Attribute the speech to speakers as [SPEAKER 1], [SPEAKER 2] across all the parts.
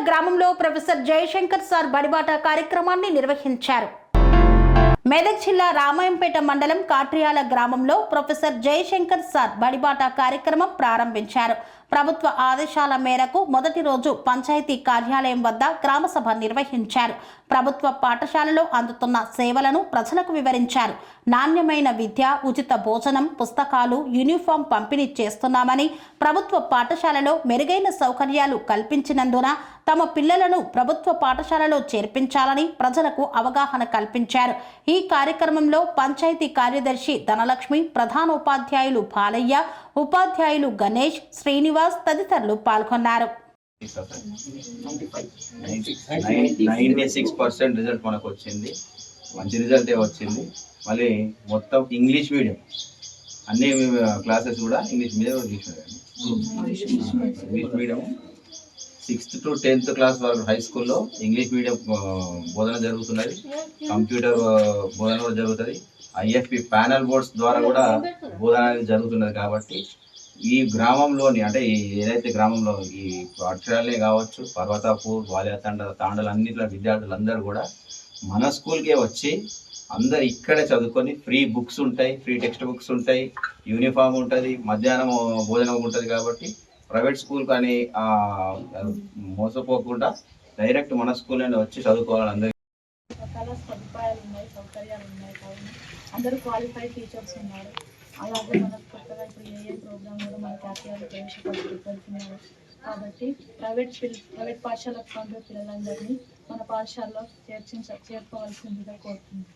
[SPEAKER 1] గ్రామంలో professor Jayashankar sir బడిబాట కార్యక్రమాన్ని నిర్వహించారు. మెదక్ జిల్లా రామాయంపేట మండలం కాట్రియాల గ్రామంలో ప్రొఫెసర్ జయశంకర్ సార్ బడిబాట కార్యక్రమం ప్రారంభించారు. ప్రభుత్వ ఆదేశాల మేరకు మొదటి రోజు పంచాయతీ కార్యాలయం వద్ద గ్రామసభ నిర్వహించారు. ప్రభుత్వ పాఠశాలలో అందుతున్న సేవలను ప్రజలకు వివరించారు. నాణ్యమైన విద్య, ఉచిత భోజనం, పుస్తకాలు, యూనిఫామ్ పంపిణీ చేస్తున్నామని, ప్రభుత్వ పాఠశాలలో మెరుగైన సౌకర్యాలు కల్పించినందున తమ పిల్లలను ప్రభుత్వ పాఠశాలలో చేర్పించాలని ప్రజలకు అవగాహన కల్పించారు. ఈ కార్యక్రమంలో పంచాయతీ కార్యదర్శి ధనలక్ష్మి, ప్రధానోపాధ్యాయులు బాలయ్య, ఉపాధ్యాయులు గణేష్, శ్రీనివాస్ తదితరులు పాల్గొన్నారు.
[SPEAKER 2] 96% రిజల్ట్ మనకు వచ్చింది. మంచి రిజల్టే వచ్చింది. మళ్ళీ మొత్తం ఇంగ్లీష్ మీడియం, అన్ని క్లాసెస్ కూడా English medium. English medium 6th to 10th class వరకు హై స్కూల్లో ఇంగ్లీష్ మీడియం బోధన జరుగుతున్నది. కంప్యూటర్ బోధన కూడా జరుగుతుంది. IFP ప్యానల్ బోర్డ్స్ ద్వారా కూడా బోధన జరుగుతున్నది. కాబట్టి ఈ గ్రామంలోని అంటే ఏదైతే గ్రామంలో ఈ పాఠశాలే కావచ్చు, పర్వతాపూర్, తాండలు అన్నింటిలో విద్యార్థులందరూ కూడా మన స్కూల్కే వచ్చి అందరు ఇక్కడే చదువుకొని ఫ్రీ బుక్స్ ఉంటాయి, ఫ్రీ టెక్స్ట్ బుక్స్ ఉంటాయి, యూనిఫామ్ ఉంటుంది, మధ్యాహ్నం భోజనం ఉంటుంది. కాబట్టి ప్రైవేట్ స్కూల్ కానీ మోసపోకుండా డైరెక్ట్ మన స్కూల్ నుండి వచ్చి చదువుకోవాలి. అందరికీ
[SPEAKER 3] సదుపాయాలు ఉన్నాయి, సౌకర్యాలు ఉన్నాయి. అందరూ క్వాలిఫైడ్ టీచర్స్ ఉన్నారు. అలాగే మనకు కొత్తగా ఇప్పుడు ఏఏ ప్రోగ్రామ్ కూడా మన క్యాపిటల్ ప్రవేశపెడుతున్నారు. కాబట్టి ప్రైవేట్ పాఠశాలకు పంపే పిల్లలందరినీ మన పాఠశాలలో చేర్చుకోవాల్సిందిగా కోరుతున్నాం.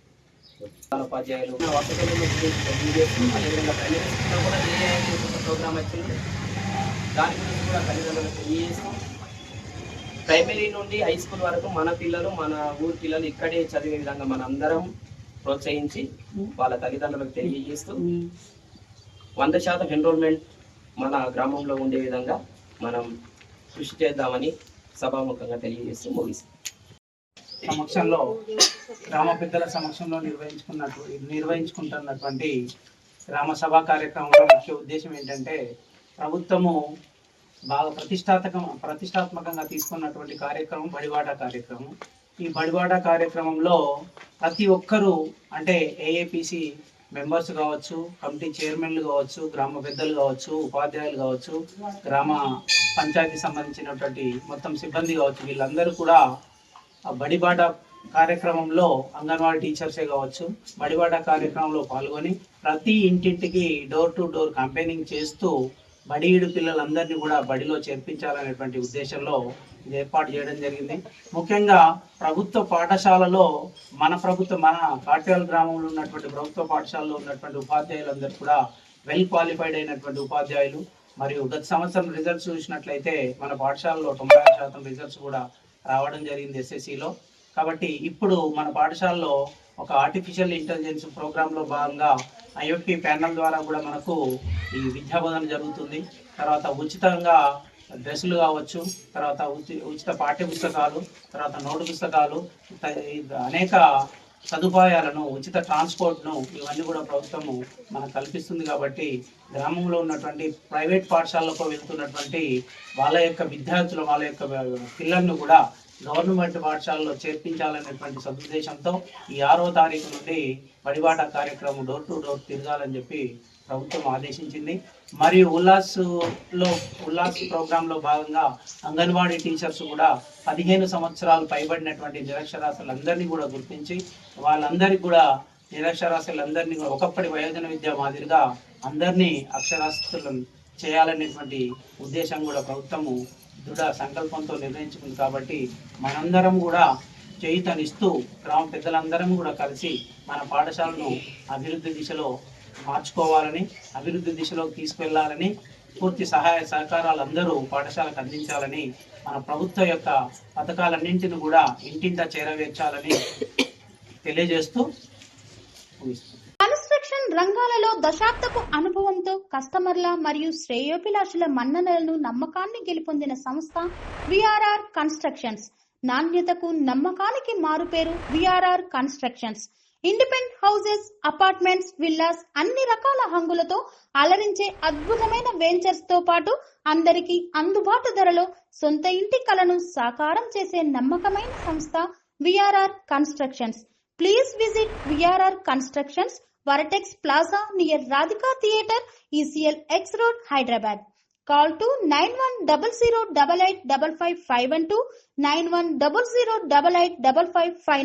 [SPEAKER 4] ఉపాధ్యాయులు ప్రోగ్రామ్ వచ్చింది. దాని గురించి కూడా తల్లిదండ్రులకు తెలియజేసి ప్రైమరీ నుండి హై స్కూల్ వరకు మన పిల్లలు, మన ఊరి పిల్లలు ఇక్కడే చదివే విధంగా మన అందరం ప్రోత్సహించి వాళ్ళ తల్లిదండ్రులకు తెలియజేస్తూ 100% ఎన్రోల్మెంట్ మన గ్రామంలో ఉండే విధంగా మనం కృషి చేద్దామని సభాముఖంగా తెలియజేస్తూ ముగిస్తాం.
[SPEAKER 5] సమక్షంలో గ్రామ పెద్దల సమక్షంలో నిర్వహించుకుంటున్నటువంటి గ్రామ సభా కార్యక్రమంలో ముఖ్య ఉద్దేశం ఏంటంటే, ప్రభుత్వము బాగా ప్రతిష్టాత్మకంగా తీసుకున్నటువంటి కార్యక్రమం బడిబాట కార్యక్రమం. ఈ బడిబాట కార్యక్రమంలో ప్రతి ఒక్కరూ అంటే AAPC మెంబర్స్ కావచ్చు, కమిటీ చైర్మన్లు కావచ్చు, గ్రామ పెద్దలు కావచ్చు, ఉపాధ్యాయులు కావచ్చు, గ్రామ పంచాయతీ సంబంధించినటువంటి మొత్తం సిబ్బంది కావచ్చు, వీళ్ళందరూ కూడా బడిబాట కార్యక్రమంలో అంగన్వాడీ టీచర్సే కావచ్చు బడిబాట కార్యక్రమంలో పాల్గొని ప్రతి ఇంటింటికి డోర్ టు డోర్ క్యాంపెయినింగ్ చేస్తూ బడిఈడు పిల్లలందరినీ కూడా బడిలో చేర్పించాలనేటువంటి ఉద్దేశంలో ఇది ఏర్పాటు చేయడం జరిగింది. ముఖ్యంగా ప్రభుత్వ పాఠశాలలో మన కాట్యాల గ్రామంలో ఉన్నటువంటి ప్రభుత్వ పాఠశాలలో ఉన్నటువంటి ఉపాధ్యాయులందరూ కూడా వెల్ క్వాలిఫైడ్ అయినటువంటి ఉపాధ్యాయులు. మరియు గత సంవత్సరం రిజల్ట్స్ చూసినట్లయితే మన పాఠశాలలో 90% రిజల్ట్స్ కూడా రావడం జరిగింది SSCలో. కాబట్టి ఇప్పుడు మన పాఠశాలలో ఒక ఆర్టిఫిషియల్ ఇంటెలిజెన్స్ ప్రోగ్రాంలో భాగంగా IFP ప్యానల్ ద్వారా కూడా మనకు ఈ విద్యాబోధన జరుగుతుంది. తర్వాత ఉచితంగా డ్రెస్సులు కావచ్చు, తర్వాత ఉచిత పాఠ్య పుస్తకాలు, తర్వాత నోటు పుస్తకాలు, అనేక సదుపాయాలను, ఉచిత ట్రాన్స్పోర్ట్ను ఇవన్నీ కూడా ప్రభుత్వము మనకు కల్పిస్తుంది. కాబట్టి గ్రామంలో ఉన్నటువంటి ప్రైవేట్ పాఠశాలకు వెళ్తున్నటువంటి వాళ్ళ యొక్క విద్యార్థులు, వాళ్ళ యొక్క పిల్లలను కూడా గవర్నమెంట్ పాఠశాలలో చేర్పించాలనేటువంటి సదుద్దేశంతో ఈ 6వ తారీఖు నుండి బడిబాట కార్యక్రమం డోర్ టు డోర్ తిరగాలని చెప్పి ప్రభుత్వం ఆదేశించింది. మరియు ఉల్లాస్ ప్రోగ్రాంలో భాగంగా అంగన్వాడీ టీచర్స్ కూడా 15 సంవత్సరాలు పైబడినటువంటి నిరక్షరాస్యులందరినీ కూడా గుర్తించి వాళ్ళందరికీ కూడా నిరక్షరాస్యులందరినీ కూడా ఒకప్పటి వయోజన విద్య మాదిరిగా అందరినీ అక్షరాస్యులను చేయాలనేటువంటి ఉద్దేశం కూడా ప్రభుత్వము దృఢ సంకల్పంతో నిర్ణయించుకుంది. కాబట్టి మనందరం కూడా చేయుతనిస్తూ గ్రామ పెద్దలందరం కూడా కలిసి మన పాఠశాలను అభివృద్ధి దిశలో మార్చుకోవాలని, అభివృద్ధి దిశలోకి తీసుకెళ్లాలని, పూర్తి సహాయ సహకారాలు అందరూ పాఠశాలకు అందించాలని, మన ప్రభుత్వ యొక్క పథకాలన్నింటిని కూడా ఇంటింటా చేరవేర్చాలని తెలియజేస్తూ
[SPEAKER 1] కన్స్ట్రక్షన్ రంగాలలో దశాబ్దపు అనుభవంతో కస్టమర్ల మరియు శ్రేయోభిలాషుల మన్ననలను, నమ్మకాన్ని గెలుపొందిన సంస్థ VRR కన్స్ట్రక్షన్స్. నాణ్యతకు, నమ్మకానికి మారుపేరు VRR constructions. Independent houses, apartments, villas అన్ని రకాల హంగులతో అలరించే అద్భుతమైన వెంచర్స్ తో పాటు అందరికీ అందుబాటు ధరలో సొంత ఇంటి కలను సాకారం చేసే నమ్మకమైన సంస్థ VRR constructions. Please visit VRR constructions, Varatex Plaza near Radhika Theatre, ECL X Road, Hyderabad. Call to 9100885552, 9100885559.